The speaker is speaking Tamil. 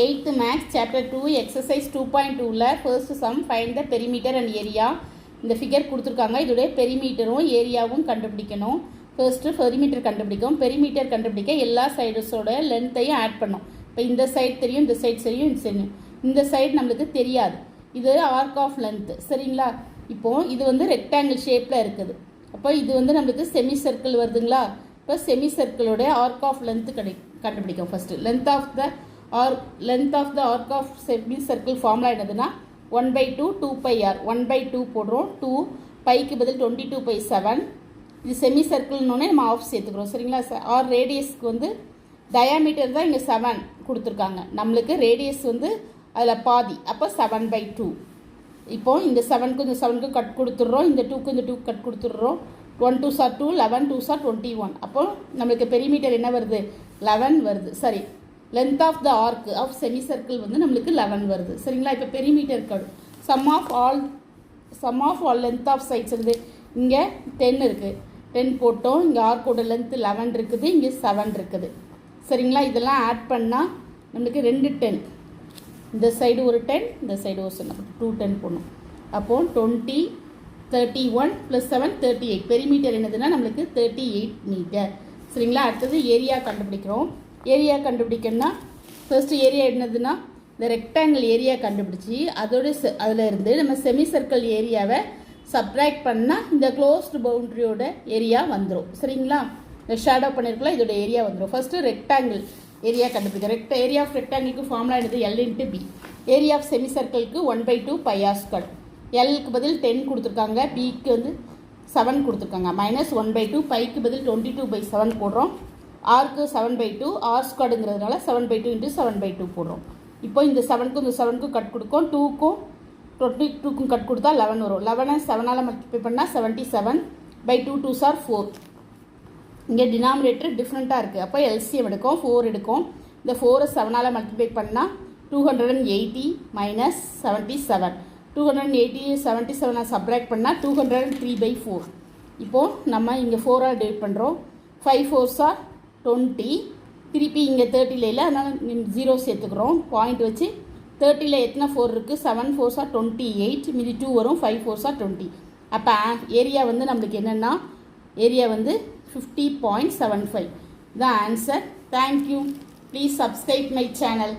8th Maths Chapter 2 Exercise 2.2ல first sum find the perimeter and area. இந்த ஃபிகர் கொடுத்துருக்காங்க. இதோடைய பெரிமீட்டரும் ஏரியாவும் கண்டுபிடிக்கணும். ஃபர்ஸ்ட்டு பெரிமீட்டர் கண்டுபிடிக்கும். பெரிமீட்டர் கண்டுபிடிக்க எல்லா சைடஸோட லென்த்தையும் ஆட் பண்ணோம். இப்போ இந்த சைடு தெரியும், இந்த சைடு தெரியும், இந்த சைடு நம்மளுக்கு தெரியாது. இது ஆர்க் ஆஃப் லென்த்து, சரிங்களா? இப்போது இது வந்து ரெக்டாங்கிள் ஷேப்பில் இருக்குது. அப்போ இது வந்து நம்மளுக்கு செமி சர்க்கிள் வருதுங்களா? இப்போ செமி சர்க்கிளோடைய ஆர்க் ஆஃப் லென்த்து கண்டுபிடிக்கும். First length of the arc of semi circle formula என்னதுன்னா 1/2 2πr 1/2 போடுறோம். 2 பைக்கு பதில் 22/7. இது செமி சர்க்கிள்னோடனே நம்ம ஆஃப் சேர்த்துக்கிறோம், சரிங்களா? ஆர் ரேடியஸ்க்கு வந்து டயாமீட்டர் தான் இங்கே 7 கொடுத்துருக்காங்க. நம்மளுக்கு ரேடியஸ் வந்து அதில் பாதி, அப்போ 7/2. இப்போது இந்த 7க்கு இந்த 7க்கு கட் கொடுத்துட்றோம், இந்த 2க்கு இந்த 2 கட் கொடுத்துட்றோம். 1 2s are 2, 11 2s are 21. அப்போது நம்மளுக்கு பெரிமீட்டர் என்ன வருது? 11 வருது. சரி, length of the arc of semi circle வந்து நம்மளுக்கு 11 வருது, சரிங்களா? இப்போ perimeter cut sum of all length of sides இருக்குது. இங்கே 10 இருக்குது, 10 போட்டோம். இங்கே ஆர்க்கோட லென்த் 11 இருக்குது, இங்கே 7 இருக்குது, சரிங்களா? இதெல்லாம் ஆட் பண்ணால் நம்மளுக்கு 2 10, இந்த சைடு ஒரு 10, இந்த சைடு ஒரு 2 10 போடணும். அப்போது 20 31 + 7 38. பெரிமீட்டர் என்னதுன்னா நம்மளுக்கு 38 மீட்டர், சரிங்களா? அடுத்தது ஏரியா கண்டுபிடிக்கிறோம். ஏரியா கண்டுபிடிக்கணும்னா ஃபர்ஸ்ட் ஏரியா என்னதுன்னா இந்த ரெக்டாங்கிள் ஏரியா கண்டுபிடிச்சி அதில் இருந்து நம்ம செமி சர்க்கிள் ஏரியாவை சப்ட்ராக்ட் பண்ணால் இந்த க்ளோஸ்டு பவுண்ட்ரியோட ஏரியா வந்துடும், சரிங்களா? இந்த ஷேடோ பண்ணியிருக்கலாம், இதோட ஏரியா வந்துடும். ஃபர்ஸ்ட்டு ரெக்டாங்கிள் ஏரியா கண்டுபிடிக்கும். ஏரியா ஆஃப் ரெக்டாங்கிளுக்கு ஃபார்முலா என்னது? L/B. ஏரியா ஆஃப் செமி சர்க்கிளுக்கு 1/2 πr². எல்க்கு பதில் 10 கொடுத்துருக்காங்க, பிக்கு வந்து 7 கொடுத்துருக்காங்க. -1/2, பைக்கு பதில் 22/7 போடுறோம். ஆருக்கு 7/2, r²ங்கிறதுனால 7/2 × 7/2 போடுறோம். இப்போ இந்த 7க்கும் இந்த 7க்கும் கட் கொடுக்கும், 2க்கும் 22க்கும் கட் கொடுத்தா 11 வரும். 11 7ஆல் மல்டிப்ளை பண்ணால் 77/2 2s are 4. இங்கே டினாமினேட்டர் டிஃப்ரெண்ட்டாக இருக்குது. அப்போ எல்சிஎம் எடுக்கும், 4 எடுக்கும். இந்த 4 7ஆல் மல்டிப்ளை பண்ணால் 280 - 77. 280 77 சப்ராக்ட் பண்ணால் 203/4. இப்போது நம்ம இங்கே 4ஆல் டிவைட் பண்ணுறோம். 5 4s are 20. திருப்பி இங்கே 30 இல்லை, அதனால் 0 சேர்த்துக்கிறோம். பாயிண்ட் வச்சு 30ல் எத்தனை 4 இருக்குது? 7 4s are 28, மீதி 2 வரும். 5 4s are 20. அப்போ ஏரியா வந்து நம்மளுக்கு என்னென்னா ஏரியா வந்து 50.75. The answer. Thank you. Please subscribe my channel.